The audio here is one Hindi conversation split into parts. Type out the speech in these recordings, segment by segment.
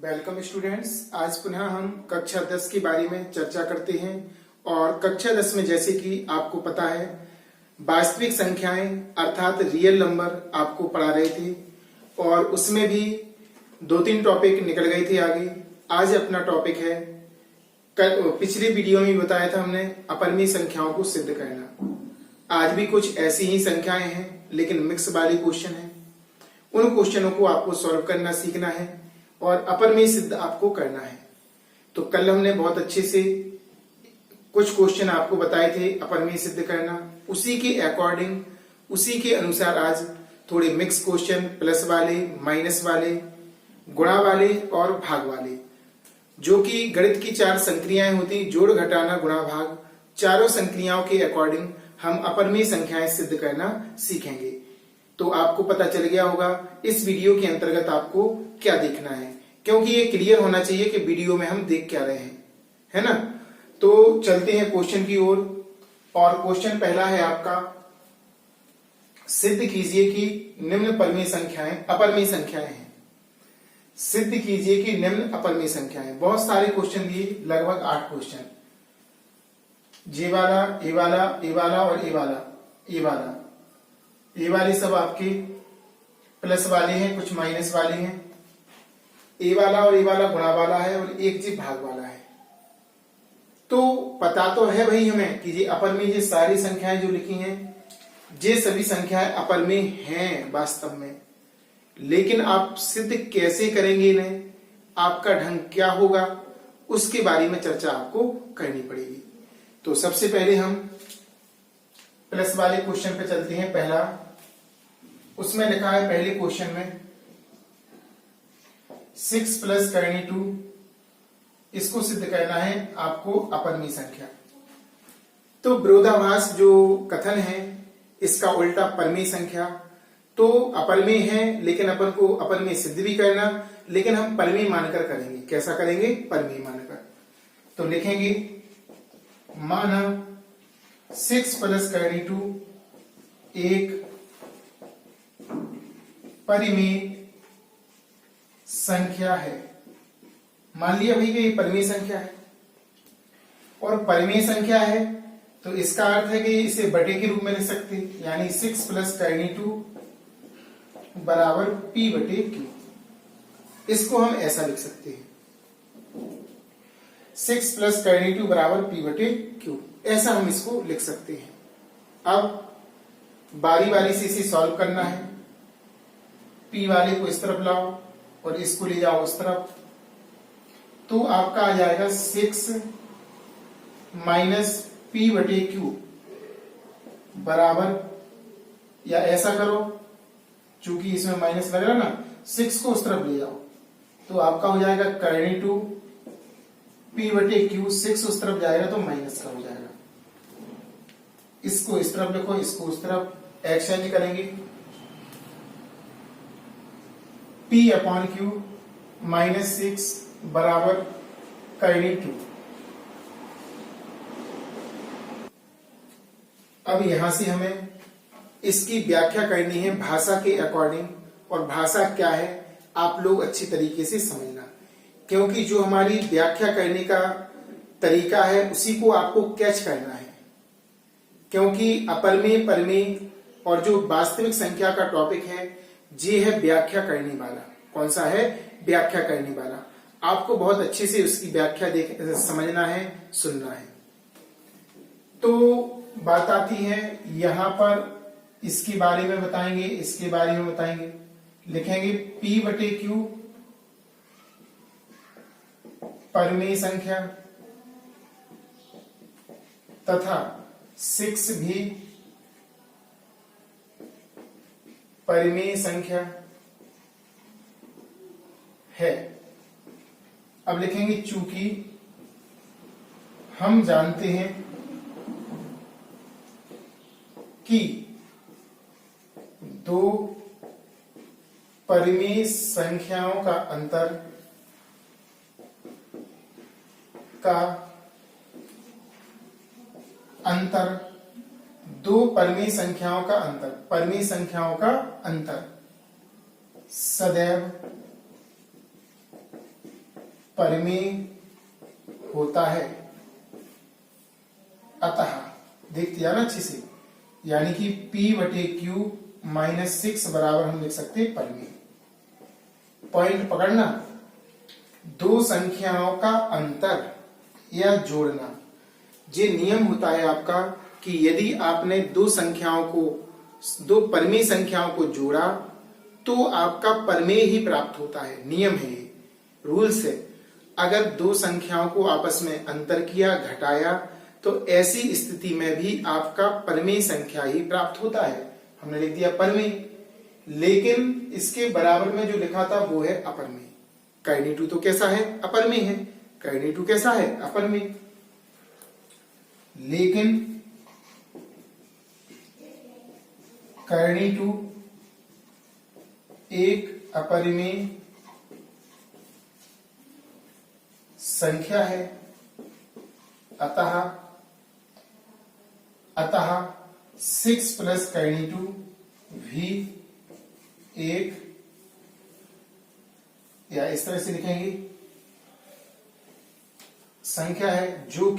Welcome students. आज पुनः हम कक्षा 10 के बारे में चर्चा करते हैं। और कक्षा 10 में जैसे कि आपको पता है वास्तविक संख्याएं अर्थात रियल नंबर आपको पढ़ा रहे थे और उसमें भी 2-3 टॉपिक निकल गए थे आगे। आज अपना टॉपिक है, पिछले वीडियो में बताया था हमने अपरिमेय संख्याओं को सिद्ध करना। आज भी कुछ ऐसी ही संख्याएं हैं लेकिन मिक्स वाले क्वेश्चन हैं। उन क्वेश्चनों को आपको सॉल्व करना सीखना है और अपरिमेय सिद्ध आपको करना है। तो कल हमने बहुत अच्छे से कुछ क्वेश्चन आपको बताए थे अपरिमेय सिद्ध करना, उसी के अकॉर्डिंग उसी के अनुसार आज थोड़े मिक्स क्वेश्चन, प्लस वाले, माइनस वाले, गुणा वाले और भाग वाले, जो कि गणित की 4 संक्रियाएं होती, जोड़ घटाना गुणा भाग, चारों संक्रियाओं के अकॉर्डिंग हम अपरिमेय संख्याएं सिद्ध करना सीखेंगे। तो आपको पता चल गया होगा इस वीडियो के अंतर्गत आपको क्या देखना है, क्योंकि ये क्लियर होना चाहिए कि वीडियो में हम देख क्या रहे हैं, है ना। तो चलते हैं क्वेश्चन की ओर। और क्वेश्चन पहला है आपका, सिद्ध कीजिए कि निम्न अपरिमेय संख्याएं हैं। सिद्ध कीजिए कि निम्न अपरिमेय संख्याएं। बहुत सारे क्वेश्चन दिए, लगभग 8 क्वेश्चन, जे वाला, ए वाला, ए वाला और ए वाला, ए वाला, ये वाले सब आपके प्लस वाले हैं, कुछ माइनस वाले हैं। ए वाला और ए वाला गुणा वाला है और एक जी भाग वाला है। तो पता तो है भाई हमें कि ये अपरिमेय, ये सारी संख्याएं जो लिखी हैं ये सभी संख्याएं अपरिमेय हैं वास्तव में, लेकिन आप सिद्ध कैसे करेंगे इन्हें, आपका ढंग क्या होगा, उसके बारे में चर्चा आपको करनी पड़ेगी। तो सबसे पहले हम प्लस वाले क्वेश्चन पे चलते हैं। पहला, उसमें लिखा है पहले क्वेश्चन में 6 प्लस करनी 2, इसको सिद्ध करना है आपको अपरिमेय संख्या। तो विरोधाभास जो कथन है इसका उल्टा परिमेय संख्या। तो अपरिमेय है लेकिन अपन को अपरिमेय सिद्ध भी करना, लेकिन हम परिमेय मानकर करेंगे। कैसा करेंगे? परिमेय मानकर। तो लिखेंगे माना 6 प्लस करनी 2 एक परिमेय संख्या है। मान लिया भाई कि ये परिमेय संख्या है, और परिमेय संख्या है तो इसका अर्थ है कि इसे बटे के रूप में लिख सकते हैं, यानी 6 प्लस करनी 2 बराबर P बटे Q। इसको हम ऐसा लिख सकते हैं, 6 प्लस करनी 2 बराबर P बटे Q, ऐसा हम इसको लिख सकते हैं। अब बारी बारी से इसे सॉल्व करना है। P वाले को इस तरफ लाओ और इसको ले जाओ उस तरफ, तो आपका आ जाएगा 6 माइनस P बटे Q बराबर, या ऐसा करो चूंकि इसमें माइनस लग रहा ना, 6 को उस तरफ ले जाओ तो आपका हो जाएगा करनी 2 P बटे Q, 6 उस तरफ जाएगा तो माइनस का हो जाएगा। इसको इस तरफ लिखो, इसको उस तरफ एक्सचेंज करेंगे, P अपॉन Q माइनस 6 बराबर करनी 2। अब यहां से हमें इसकी व्याख्या करनी है भाषा के अकॉर्डिंग, और भाषा क्या है आप लोग अच्छी तरीके से समझना, क्योंकि जो हमारी व्याख्या करने का तरीका है उसी को आपको कैच करना है। क्योंकि अपरिमेय, परिमेय और जो वास्तविक संख्या का टॉपिक है ये है व्याख्या करने वाला। कौन सा है? व्याख्या करने वाला। आपको बहुत अच्छे से उसकी व्याख्या समझना है, सुनना है। तो बात आती है यहां पर, इसके बारे में बताएंगे, इसके बारे में बताएंगे। लिखेंगे P बटे Q परिमेय संख्या तथा 6 भी परिमेय संख्या है। अब लिखेंगे चूंकि हम जानते हैं कि 2 परिमेय संख्याओं का अंतर दो परिमेय संख्याओं का अंतर, परिमेय संख्याओं का अंतर सदैव परिमेय होता है। अतः देखते हैं ना अच्छे से, यानी कि P/Q -6 बराबर हम लिख सकते हैं परिमेय। पॉइंट पकड़ना, दो संख्याओं का अंतर या जोड़ना, ये नियम होता है आपका कि यदि आपने दो परिमेय संख्याओं को जोड़ा तो आपका परिमेय ही प्राप्त होता है। नियम है ये, रूल्स है। अगर दो संख्याओं को आपस में अंतर किया, घटाया, तो ऐसी स्थिति में भी आपका परिमेय संख्या ही प्राप्त होता है। हमने लिख दिया परिमेय, लेकिन इसके बराबर में जो लिखा था वो है अपरिमेय। कर्णी2 तो कैसा है? अपरिमेय है। कर्णी2 कैसा है? अपरिमेय। लेकिन कर्णी2 एक अपरिमेय संख्या है। अतः 6 प्लस कर्णी2 भी एक, या इस तरह से लिखेंगे, संख्या है जो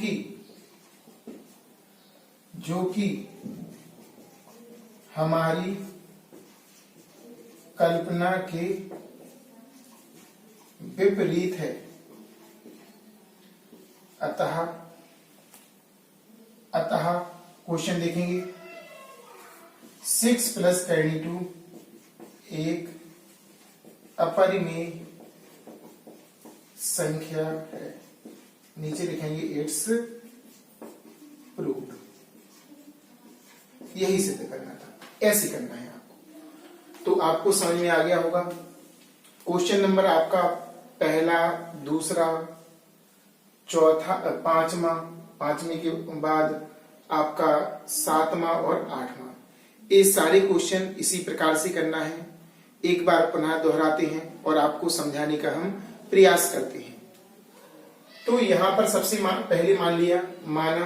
कि हमारी कल्पना के विपरीत है। अतः क्वेश्चन देखेंगे, 6 प्लस कर्णी2 एक अपरिमेय संख्या है। नीचे लिखेंगे इट्स प्रूव्ड। यही सिद्ध करना था, ऐसे करना है आपको। तो आपको समझ में आ गया होगा। क्वेश्चन नंबर आपका पहला, दूसरा, चौथा, पांचवें के बाद आपका 7वां और 8वां, ये सारे क्वेश्चन इसी प्रकार से करना है। एक बार पुनः दोहराते हैं और आपको समझाने का हम प्रयास करते हैं। तो यहां पर सबसे पहले माना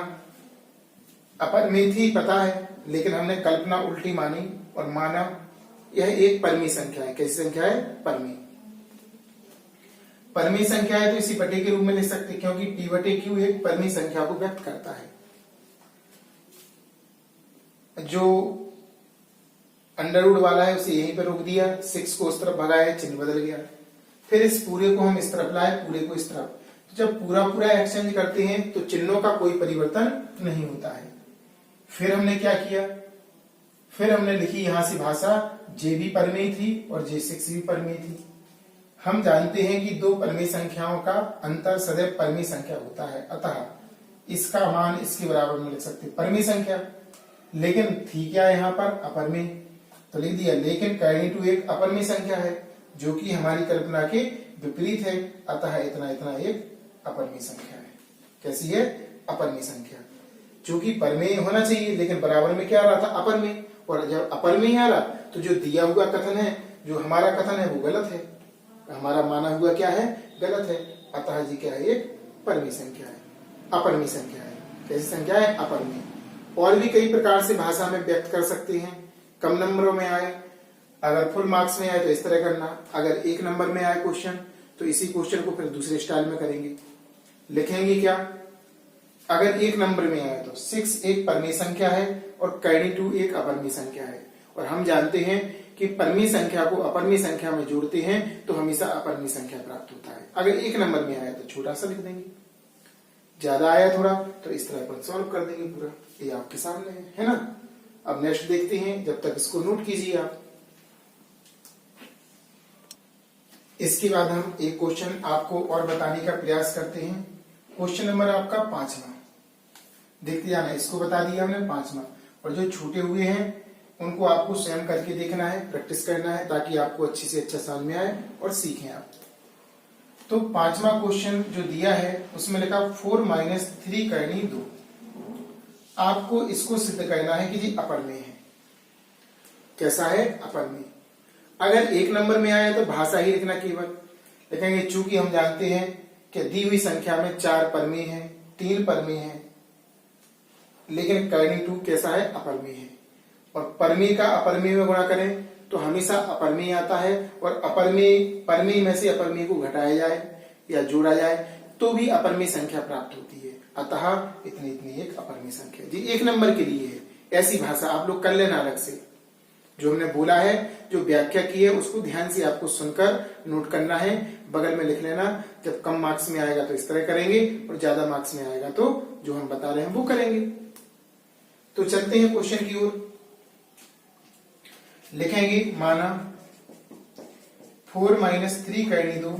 अपरिमेय थी, पता है, लेकिन हमने कल्पना उल्टी मानी और माना यह एक परिमेय संख्या है। कैसी संख्या है? परिमेय। परिमेय संख्या है तो इसी बटे के रूप में लिख सकते हैं, क्योंकि P/Q एक परिमेय संख्या को व्यक्त करता है। जो अंडरवुड वाला है उसे यहीं पर रोक दिया, 6 को उस तरफ भगाया, चिन्ह बदल गया। फिर इस पूरे को हम इस तरफ लाए, पूरे को इस तरफ। तो जब पूरा एक्सचेंज करते हैं तो चिन्हों का कोई परिवर्तन नहीं होता है। फिर हमने क्या किया? फिर हमने लिखी यहां से भाषा, J भी परिमेय थी और J6 भी परिमेय थी। हम जानते हैं कि दो परिमेय संख्याओं का अंतर सदैव परिमेय संख्या होता है। अतः इसका मान इसके बराबर में लिख सकते परिमेय संख्या। लेकिन थी क्या यहाँ पर? अपरिमेय। तो लिख दिया, लेकिन कर्णी2 एक अपरिमेय संख्या है जो कि हमारी कल्पना के विपरीत है। अतः इतना एक अपरिमेय संख्या है। कैसी है? अपरिमेय संख्या, जो कि परिमेय होना चाहिए, लेकिन बराबर में क्या आ रहा था? अपरिमेय। और जब अपरिमेय आ रहा तो जो दिया हुआ कथन है, जो हमारा कथन है, वो गलत है। हमारा माना हुआ क्या है? गलत है। अतः जी क्या है? एक परिमेय संख्या है, अपरिमेय संख्या है। कैसी संख्या है? अपरिमेय। और भी कई प्रकार से भाषा में व्यक्त कर सकते हैं। कम नंबरों में आए, अगर फुल मार्क्स में आए तो इस तरह करना। अगर 1 नंबर में आए क्वेश्चन तो इसी क्वेश्चन को फिर दूसरे स्टाइल में करेंगे। लिखेंगे क्या? अगर 1 नंबर में आए तो 6 एक परिमेय संख्या है और कर्णी2 एक अपरिमेय संख्या है। और हम जानते हैं कि परिमेय संख्या को अपरिमेय संख्या में जोड़ते हैं तो हमेशा अपरिमेय संख्या प्राप्त होता है। अगर 1 नंबर में आया तो छोटा सा लिख देंगे, ज्यादा आया थोड़ा तो इस तरह अपन सॉल्व कर देंगे पूरा। ये आपके सामने है ना। अब नेक्स्ट देखते हैं, जब तक इसको नोट कीजिए आप। इसके बाद हम एक क्वेश्चन आपको और बताने का प्रयास करते हैं। क्वेश्चन नंबर आपका 5वां, देखते जाना। इसको बता दिया हमने 5वां, और जो छूटे हुए हैं उनको आपको स्वयं करके देखना है, प्रैक्टिस करना है, ताकि आपको अच्छी से अच्छा समझ में आए और सीखें आप। तो 5वां क्वेश्चन जो दिया है उसमें लिखा 4 - 3 कर्णी 2। आपको इसको सिद्ध करना है कि जी अपरिमेय है। कैसा है? अपरिमेय। अगर 1 नंबर में आया तो भाषा ही लिखना केवल। लिखेंगे चूंकि हम जानते हैं कि दी हुई संख्या में 4 परिमेय है, 3 परिमेय है, लेकिन कर्णी2 कैसा है? अपरिमेय है। और परिमेय का अपरिमेय में गुणा करें तो हमेशा अपरिमेय आता है, और अपरिमेय परिमेय में से अपरिमेय को घटाया जाए या जोड़ा जाए तो भी अपरिमेय संख्या प्राप्त होती है। अतः इतनी इतनी एक अपरिमेय संख्या जी 1 नंबर के लिए है। ऐसी भाषा आप लोग कर लेना अलग से। जो हमने बोला है, जो व्याख्या की है, उसको ध्यान से आपको सुनकर नोट करना है, बगल में लिख लेना। जब कम मार्क्स में आएगा तो इस तरह करेंगे और ज्यादा मार्क्स में आएगा तो जो हम बता रहे हैं वो करेंगे। तो चलते हैं क्वेश्चन की ओर। लिखेंगे माना 4 - 3 करने दो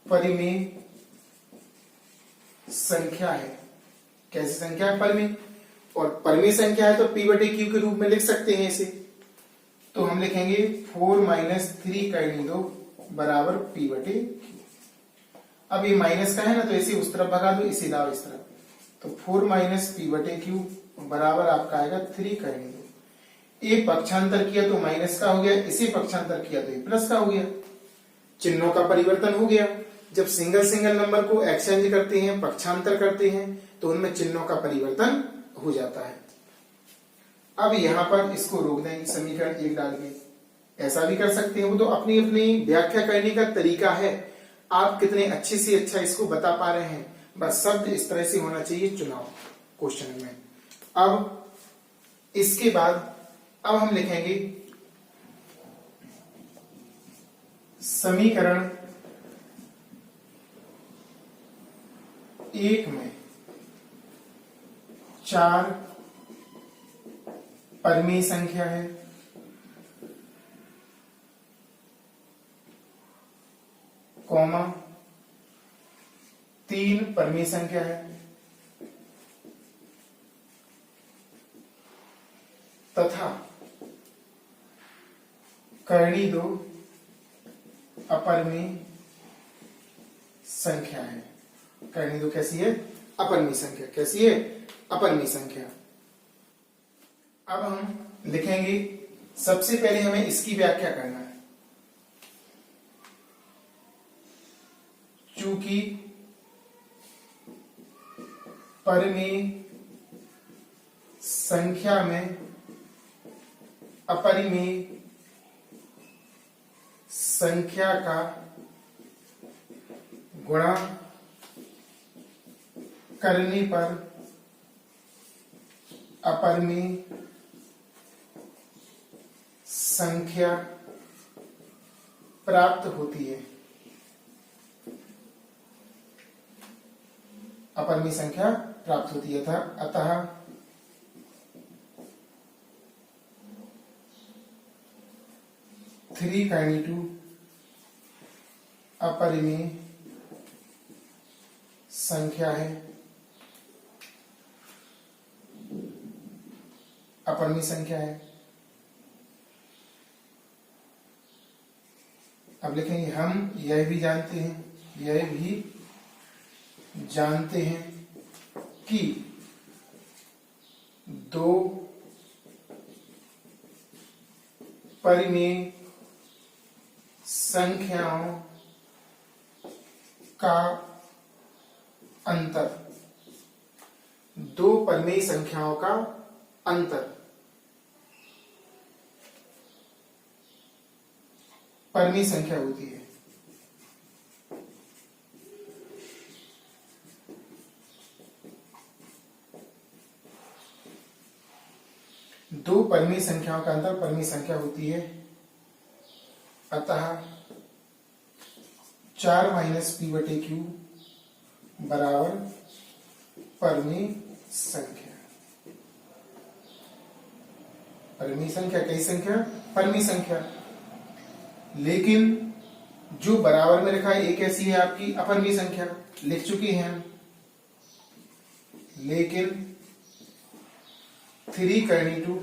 परिमेय संख्या है। कैसी संख्या है? परिमेय। और परिमेय संख्या है तो p/q के रूप में लिख सकते हैं इसे। तो हम लिखेंगे 4 - 3 करने दो बराबर p/q। अब ये माइनस का है ना, तो इसे उस तरफ भगा दो, इसे लाओ इस तरफ। तो 4 - p/q बराबर आपका आएगा 3 करने दो। एक पक्षांतर किया तो माइनस का हो गया, इसे पक्षांतर किया तो ये प्लस का हो गया। चिन्हों का परिवर्तन हो गया। जब सिंगल सिंगल नंबर को एक्सचेंज करते हैं, पक्षांतर करते हैं, तो उनमें चिन्हों का परिवर्तन हो जाता है। अब यहां पर इसको रोक देंगे समीकरण 1 डाल के। ऐसा भी कर सकते हैं, वो तो अपनी अपनी व्याख्या करने का तरीका है। आप कितने अच्छे से अच्छा इसको बता पा रहे हैं, बस शब्द इस तरह से होना चाहिए चुनाव क्वेश्चन में। अब इसके बाद अब हम लिखेंगे समीकरण 1 में 4 परिमेय संख्या है, कॉमा 3 परिमेय संख्या है, तथा करनी 2 अपरिमेय संख्या है। करनी 2 कैसी है? अपरिमेय संख्या। कैसी है? अपरिमेय संख्या। अब हम लिखेंगे, सबसे पहले हमें इसकी व्याख्या करना है। चूंकि परिमेय संख्या में अपरिमेय संख्या का गुणा करने पर अपरिमेय संख्या प्राप्त होती है। अपरिमेय संख्या प्राप्त होती है। अतः थ्री काइंड टू अपरिमेय संख्या है। अपरिमेय संख्या है। अब लिखेंगे हम यह भी जानते हैं कि 2 परिमेय संख्याओं का अंतर, 2 परिमेय संख्याओं का अंतर परिमेय संख्या होती है। दो परिमेय संख्याओं का अंतर परिमेय संख्या होती है। अतः 4 - p/q बराबर परिमेय संख्या। परिमेय संख्या कई संख्या? परिमेय संख्या। लेकिन जो बराबर में लिखा है एक ऐसी है आपकी अपरिमेय संख्या, लिख चुके हैं हम। लेकिन 3 करनी 2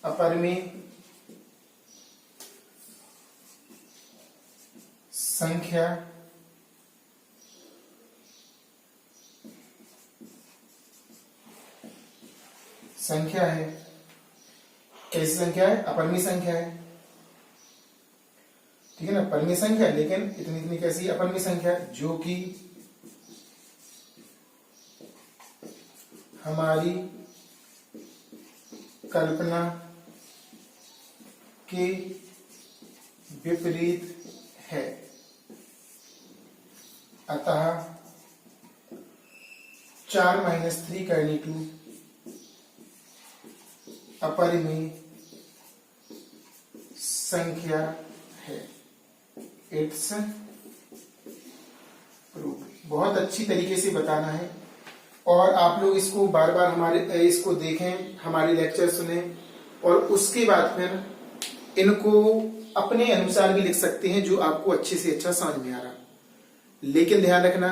अपरिमेय संख्या है। कैसी संख्या है? अपरिमेय संख्या है। ठीक है ना? परिमेय संख्या, लेकिन इतनी इतनी कैसी अपरिमेय संख्या, जो कि हमारी कल्पना के विपरीत है, अतः 4 - 3 करनी 2 अपरिमेय संख्या है। It's proof. बहुत अच्छी तरीके से बताना है और आप लोग इसको बार बार हमारे इसको देखें, हमारे लेक्चर सुने और उसके बाद फिर इनको अपने अनुसार भी लिख सकते हैं जो आपको अच्छे से अच्छा समझ में आ रहा। लेकिन ध्यान रखना,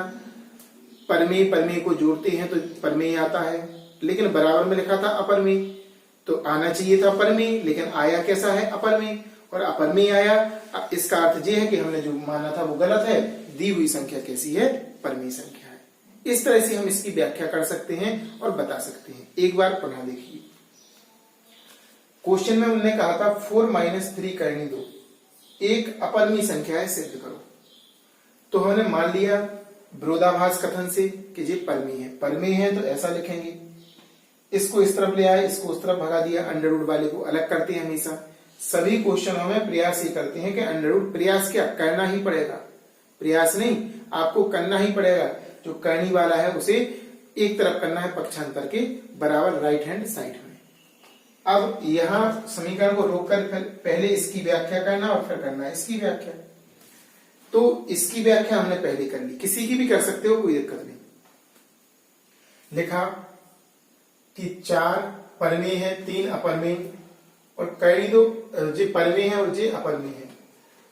परमेय परमेय को जोड़ते हैं तो परमेय आता है, लेकिन बराबर में लिखा था अपरमेय, तो आना चाहिए था परमेय, लेकिन आया कैसा है? अपरमेय। और अपरमेय आया, इसका अर्थ यह है कि हमने जो माना था वो गलत है, दी हुई संख्या कैसी है? परमेय संख्या है। इस तरह से हम इसकी व्याख्या कर सकते हैं और बता सकते हैं। एक बार पुनः देखिए, क्वेश्चन में उन्होंने कहा था 4 - 3 करनी 2 एक अपरमेय संख्या है, सिद्ध करो। तो हमने मान लिया विरोधाभास कथन से कि ये परमेय है। परमेय है तो ऐसा लिखेंगे, इसको इस तरफ ले आए, इसको उस तरफ भगा दिया, अंडर रूट वाले को अलग करते हैं। हमेशा सभी क्वेश्चनों में प्रयास ये करते हैं कि अंडर रूट, प्रयास क्या करना ही पड़ेगा, प्रयास नहीं आपको करना ही पड़ेगा। जो करनी वाला है उसे एक तरफ करना है पक्षांतर के बराबर, राइट हैंड साइड में। अब यहां समीकरण को रोककर पहले इसकी व्याख्या करना और फिर करना है इसकी व्याख्या। तो इसकी व्याख्या हमने पहले कर ली, किसी की भी कर सकते हो, कोई दिक्कत नहीं। लिखा कि 4 परमेय है, 3 अपरमेय और कई 2 जे परमेय है और जे अपरमेय है।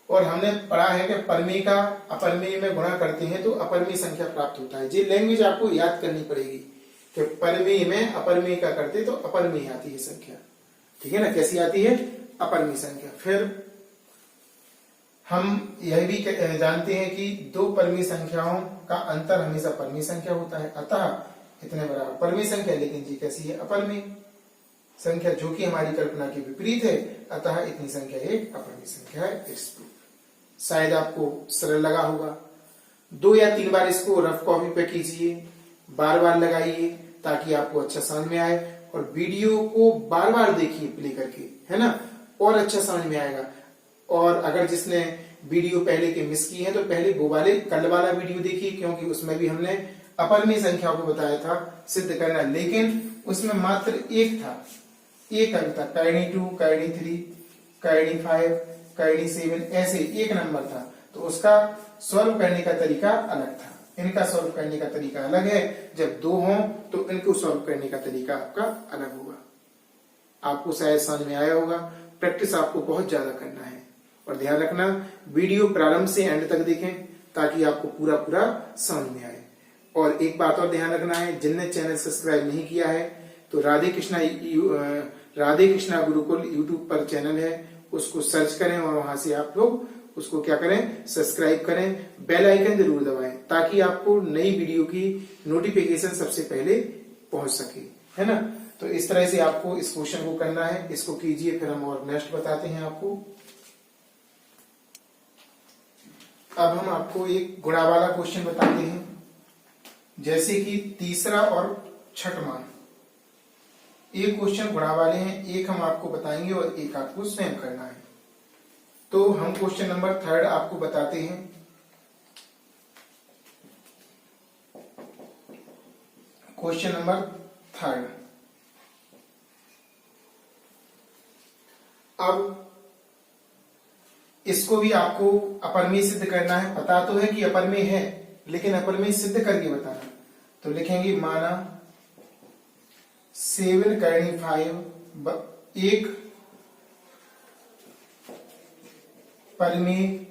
और हमने पढ़ा है कि परमेय का अपरमेय में गुणा करते हैं तो अपरमेय संख्या प्राप्त होता है। ये लैंग्वेज आपको याद करनी पड़ेगी कि परमेय में अपरमेय का करते तो अपरमेय आती है संख्या, ठीक है ना? कैसी आती है? अपरमेय संख्या। फिर हम यह भी जानते हैं कि 2 परमेय संख्याओं का अंतर हमेशा परमेय संख्या होता है, अतः इतने बराबर परमेय संख्या, लेकिन जी कैसी है? अपरमेय संख्या, जो कि हमारी कल्पना के विपरीत है, अतः इतनी संख्या एक अपरमेय संख्या है। शायद आपको सरल लगा होगा। 2 या 3 बार इसको रफ कॉपी पे कीजिए, बार बार लगाइए ताकि आपको अच्छा समझ में आए, और वीडियो को बार बार देखिए प्ले करके, है ना, और अच्छा समझ में आएगा। और अगर जिसने वीडियो पहले के मिस किए हैं तो पहले वो वाले कल वाला वीडियो देखिए, क्योंकि उसमें भी हमने अपरमेय संख्याओं को बताया था सिद्ध करना, लेकिन उसमें मात्र एक था, एक अंक था, करनी 2, करनी 3, करनी 5, करनी 7, ऐसे एक नंबर था। तो उसका सॉल्व करने का तरीका अलग था, इनका सॉल्व करने का तरीका अलग है। जब 2 हों तो इनको सॉल्व करने का तरीका आपका अलग होगा। आपको शायद समझ में आया होगा। प्रैक्टिस आपको बहुत ज्यादा करना है और ध्यान रखना वीडियो प्रारंभ से एंड तक देखें ताकि आपको पूरा पूरा समझ में आए। और एक बात और ध्यान रखना है, जिनने चैनल सब्सक्राइब नहीं किया है तो राधे कृष्णा गुरुकुल यूट्यूब पर चैनल है, उसको सर्च करें और वहां से आप लोग उसको क्या करें? सब्सक्राइब करें, बेल आइकन जरूर दबाएं ताकि आपको नई वीडियो की नोटिफिकेशन सबसे पहले पहुंच सके, है ना। तो इस तरह से आपको इस क्वेश्चन को करना है, इसको कीजिए, फिर हम और नेक्स्ट बताते हैं आपको। अब हम आपको एक गुणा वाला क्वेश्चन बताते हैं, जैसे कि तीसरा और छठवां। एक क्वेश्चन गुणा वाले हैं, एक हम आपको बताएंगे और एक आपको स्वयं करना है। तो हम क्वेश्चन नंबर 3 आपको बताते हैं। Question number 3। अब इसको भी आपको अपरमेय सिद्ध करना है। पता तो है कि अपरमेय है, लेकिन अपरमेय सिद्ध करके बताना। तो लिखेंगे माना 7 करनी 5 एक परमेय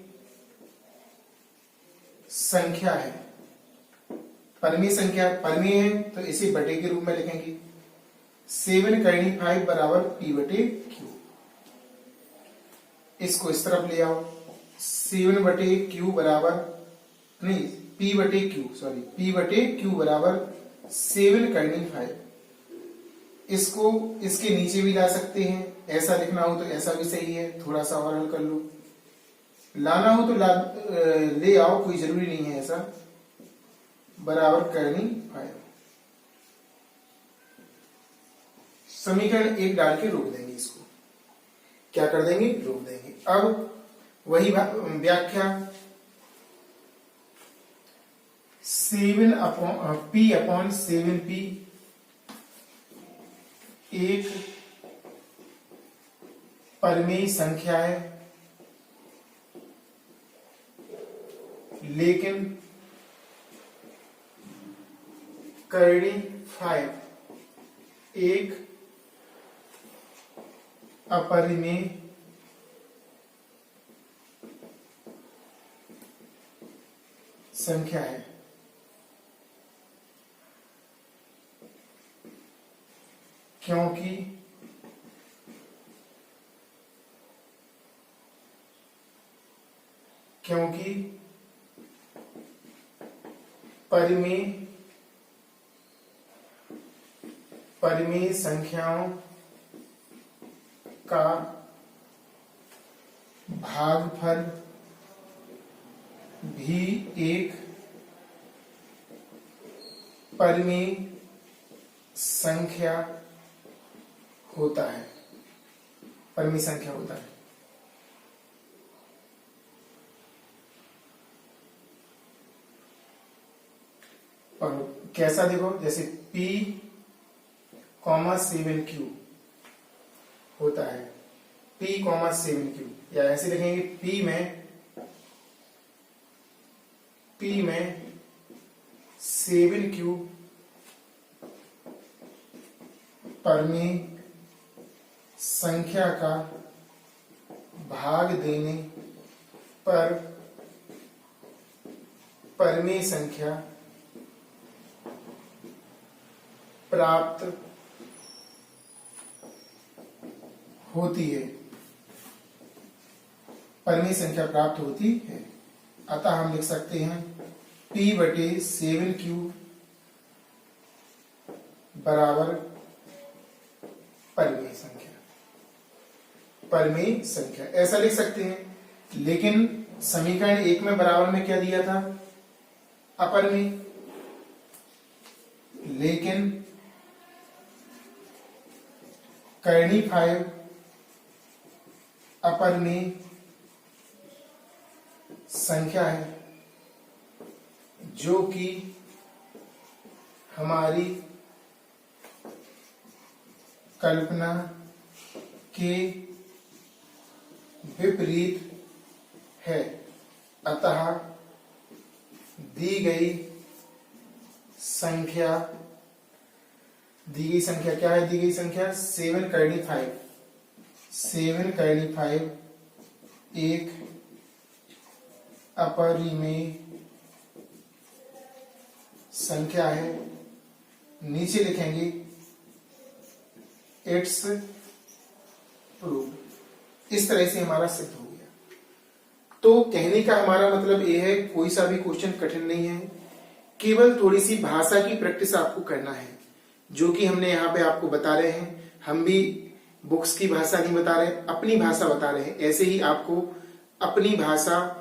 संख्या है। परमेय संख्या परमेय है तो इसे बटे के रूप में लिखेंगे। 7 करनी 5 बराबर p/q। इसको इस तरफ ले आओ, 7/q बराबर नहीं p/q बराबर 7 करनी 5। इसको इसके नीचे भी ला सकते हैं, ऐसा लिखना हो तो ऐसा भी सही है। थोड़ा सा और हल कर लो, लाना हो तो ले आओ, कोई जरूरी नहीं है ऐसा। बराबर करनी 5। समीकरण 1 डाल के रोक देंगे, इसको क्या कर देंगे? रोक देंगे। अब वही व्याख्या 7p/7p एक परिमेय संख्या है, लेकिन करनी 5 एक अपरिमेय संख्या है। क्योंकि परिमेय संख्याओं का भागफल भी एक परिमेय संख्या होता है। परिमेय संख्या होता है। और कैसा देखो, जैसे p,7q होता है, p,7q, या ऐसे लिखेंगे p में 7q परिमेय संख्या का भाग देने पर परिमेय संख्या प्राप्त होती है। परिमेय संख्या प्राप्त होती है। अतः हम लिख सकते हैं p/7q बराबर परिमेय संख्या। परिमेय संख्या ऐसा लिख सकते हैं, लेकिन समीकरण 1 में बराबर में क्या दिया था? अपरिमेय। लेकिन करनी 5 अपरिमेय संख्या है, जो कि हमारी कल्पना के विपरीत है। अतः दी गई संख्या क्या है? दी गई संख्या 7 करनी 5 एक अपरिमेय संख्या है। नीचे लिखेंगे इट्स प्रूव। इस तरह से हमारा सिद्ध हो गया। तो कहने का हमारा मतलब यह है, कोई सा भी क्वेश्चन कठिन नहीं है, केवल थोड़ी सी भाषा की प्रैक्टिस आपको करना है, जो कि हमने यहाँ पे आपको बता रहे हैं। हम भी बुक्स की भाषा नहीं बता रहे, अपनी भाषा बता रहे हैं। ऐसे ही आपको अपनी भाषा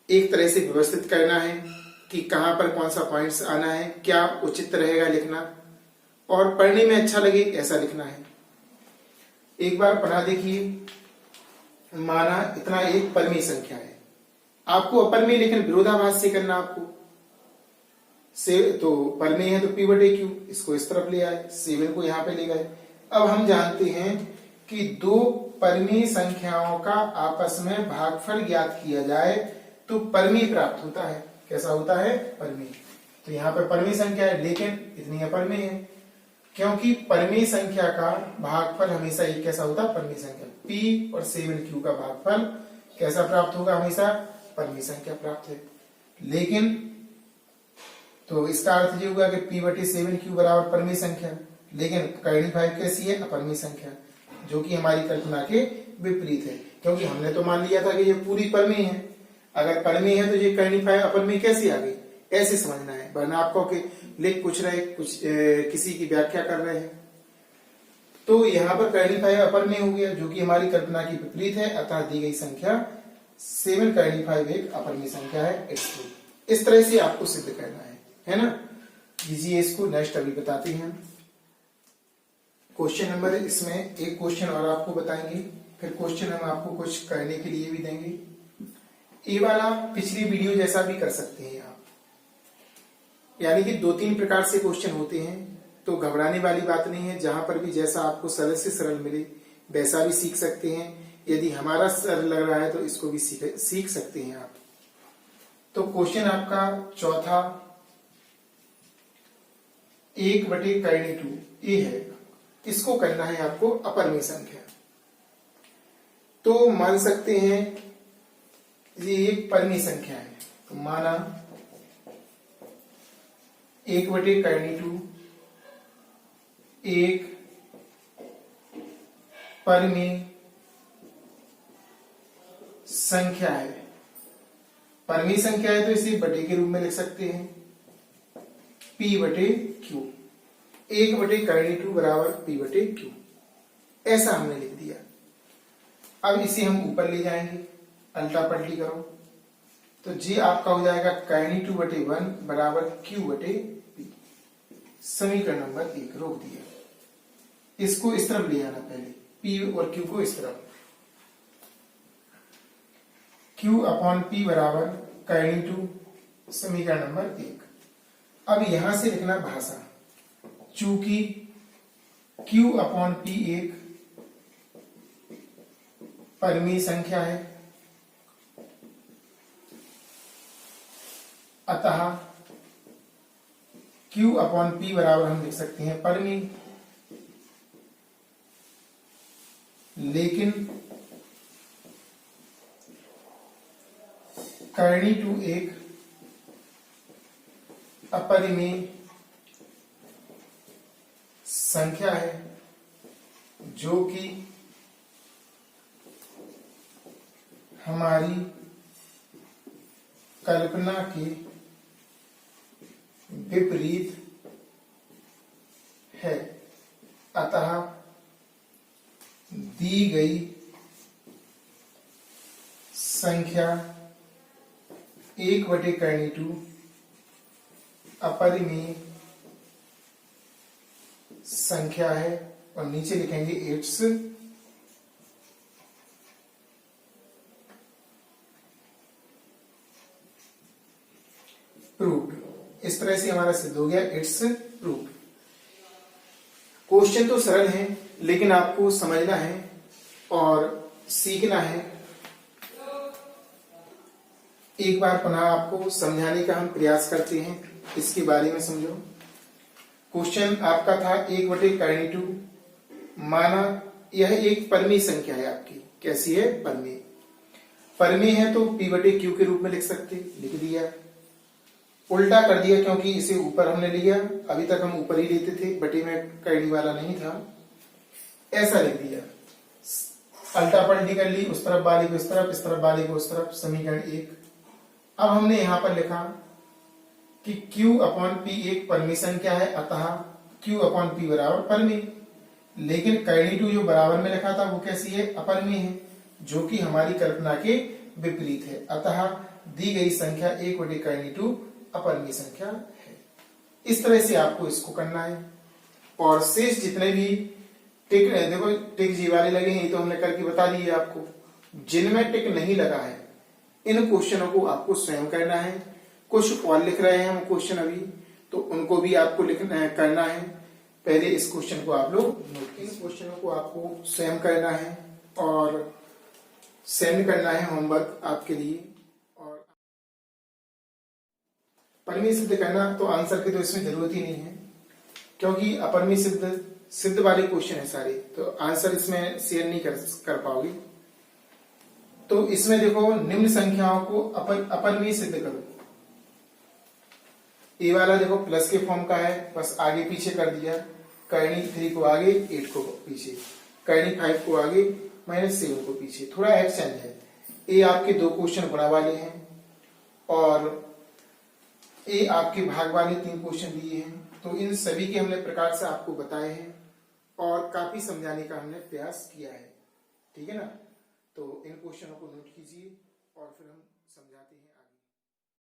एक तरह से व्यवस्थित करना है कि कहाँ पर कौन सा पॉइंट्स आना है, क्या उचित रहेगा लिखना, और पढ़ने में अच्छा लगे ऐसा लिखना है। एक बार पढ़ा देखिए। माना इतना एक परिमेय संख्या है, आपको अपरिमेय लेकिन विरोधाभास से करना आपको। तो परिमेय है तो p/q, इसको इस तरफ ले आए, 7 को यहां पे ले गए। अब हम जानते हैं कि दो परिमेय संख्याओं का आपस में भागफल ज्ञात किया जाए तो परिमेय प्राप्त होता है। कैसा होता है? परिमेय। तो यहाँ पे परिमेय संख्या है, लेकिन इतनी अपरिमेय है, क्योंकि परिमेय संख्या का भागफल हमेशा एक कैसा होता है? परिमेय संख्या। p और 7q का भागफल कैसा प्राप्त होगा? हमेशा परिमेय संख्या प्राप्त है। लेकिन तो इसका अर्थ ये होगा कि p/7q बराबर परिमेय संख्या, लेकिन करनी 5 कैसी है? अपरिमेय संख्या, जो कि हमारी कल्पना के विपरीत है, क्योंकि हमने तो मान लिया था कि ये पूरी परिमेय है। अगर परिमेय है तो ये करनी 5 अपरिमेय कैसी आ गई? ऐसे समझना है, वरना आपको कि लिख कुछ रहे, कुछ किसी की व्याख्या कर रहे हैं। तो यहाँ पर करनी 5 अपरिमेय हो गया, जो कि हमारी कल्पना की विपरीत है। अतः दी गई संख्या 7 करनी 5 एक अपरिमेय संख्या है। इस तरह से आपको सिद्ध करना है ना? लीजिए इसको नेक्स्ट अभी बताते हैं। क्वेश्चन नंबर, इसमें एक क्वेश्चन और आपको बताएंगे, फिर क्वेश्चन हम आपको कुछ करने के लिए भी देंगे। ये वाला पिछली वीडियो जैसा भी कर सकते हैं आप, यानी कि 2-3 प्रकार से क्वेश्चन होते हैं, तो घबराने वाली बात नहीं है। जहां पर भी जैसा आपको सरल से सरल मिले वैसा भी सीख सकते हैं। यदि हमारा सरल लग रहा है तो इसको भी सीख सकते हैं आप। तो क्वेश्चन आपका चौथा 1/2 ये है, इसको करना है आपको अपरिमेय संख्या। तो मान सकते हैं ये एक परिमेय संख्या है, तो माना 1/2 एक परिमेय संख्या है। परिमेय संख्या है तो इसे बटे के रूप में लिख सकते हैं, P/Q। 1/2 बराबर P/Q, ऐसा हमने लिख दिया। अब इसे हम ऊपर ले जाएंगे, अल्टा पलटी करो, तो जी आपका हो जाएगा N2/1 बराबर Q/P। समीकरण नंबर 1 रोक दिया। इसको इस तरफ ले आना, पहले P और Q को इस तरफ। Q/P बराबर N2, समीकरण नंबर 1। अब यहां से लिखना भाषा, चूंकि Q/P एक परिमेय संख्या है, अतः Q/P बराबर हम लिख सकते हैं परिमेय, लेकिन N2 एक अपरिमेय संख्या है, जो कि हमारी कल्पना के विपरीत है। अतः दी गई संख्या 1/2 अपरिमेय संख्या है, और नीचे लिखेंगे इट्स प्रूव्ड। इस तरह से हमारा सिद्ध हो गया, इट्स प्रूव्ड। क्वेश्चन तो सरल है, लेकिन आपको समझना है और सीखना है। एक बार पुनः आपको समझाने का हम प्रयास करते हैं, इसके बारे में समझो। क्वेश्चन आपका था 1/2, माना यह एक परिमेय संख्या है आपकी। कैसी है? परिमेय। परिमेय है तो P/Q के रूप में लिख सकते, लिख दिया। उल्टा कर दिया क्योंकि इसे ऊपर हमने लिया, अभी तक हम ऊपर ही लेते थे, बटे में करनी वाला नहीं था, ऐसा लिख दिया। अल्टा पलटी कर ली, उस तरफ वाले को इस तरफ, इस तरफ वाले को उस तरफ, समीकरण 1। अब हमने यहां पर लिखा कि Q/P एक परिमेय संख्या है, अतः Q/P बराबर परिमेय। लेकिन N2 जो बराबर में लिखा था वो कैसी है? अपरिमेय है, जो कि हमारी कल्पना के विपरीत है। अतः दी गई संख्या 1/N2 अपरिमेय संख्या है। इस तरह से आपको इसको करना है। और शेष जितने भी टिक, देखो टिक जी वाले लगे हैं, ये तो हमने करके बता दिए आपको। जिनमें टिक नहीं लगा है, इन क्वेश्चनों को आपको स्वयं करना है। कुछ और लिख रहे हैं हम क्वेश्चन अभी, तो उनको भी आपको लिखना है, करना है। पहले इस क्वेश्चन को आप लोग नोट कीजिए। इन क्वेश्चनों को आपको स्वयं करना है और सेंड करना है होमवर्क आपके लिए। और परिमेय सिद्ध करना, तो आंसर की तो इसमें जरूरत ही नहीं है, क्योंकि अपरिमेय सिद्ध वाले क्वेश्चन है सारे, तो आंसर इसमें शेयर नहीं कर पाओगे। तो इसमें देखो, निम्न संख्याओं को अपरिमेय सिद्ध करो। ए वाला देखो प्लस के फॉर्म का है, बस आगे पीछे कर दिया। करनी 3 को आगे, 8 को पीछे। करनी 5 को आगे, -7 को पीछे। थोड़ा एक्सचेंज है। ये आपके 2 क्वेश्चन गुणा वाले हैं, और ये आपके भाग वाले 3 क्वेश्चन दिए हैं। तो इन सभी के हमने प्रकार से आपको बताए हैं और काफी समझाने का हमने प्रयास किया है। ठीक है ना? तो इन क्वेश्चनों को नोट कीजिए और फिर हम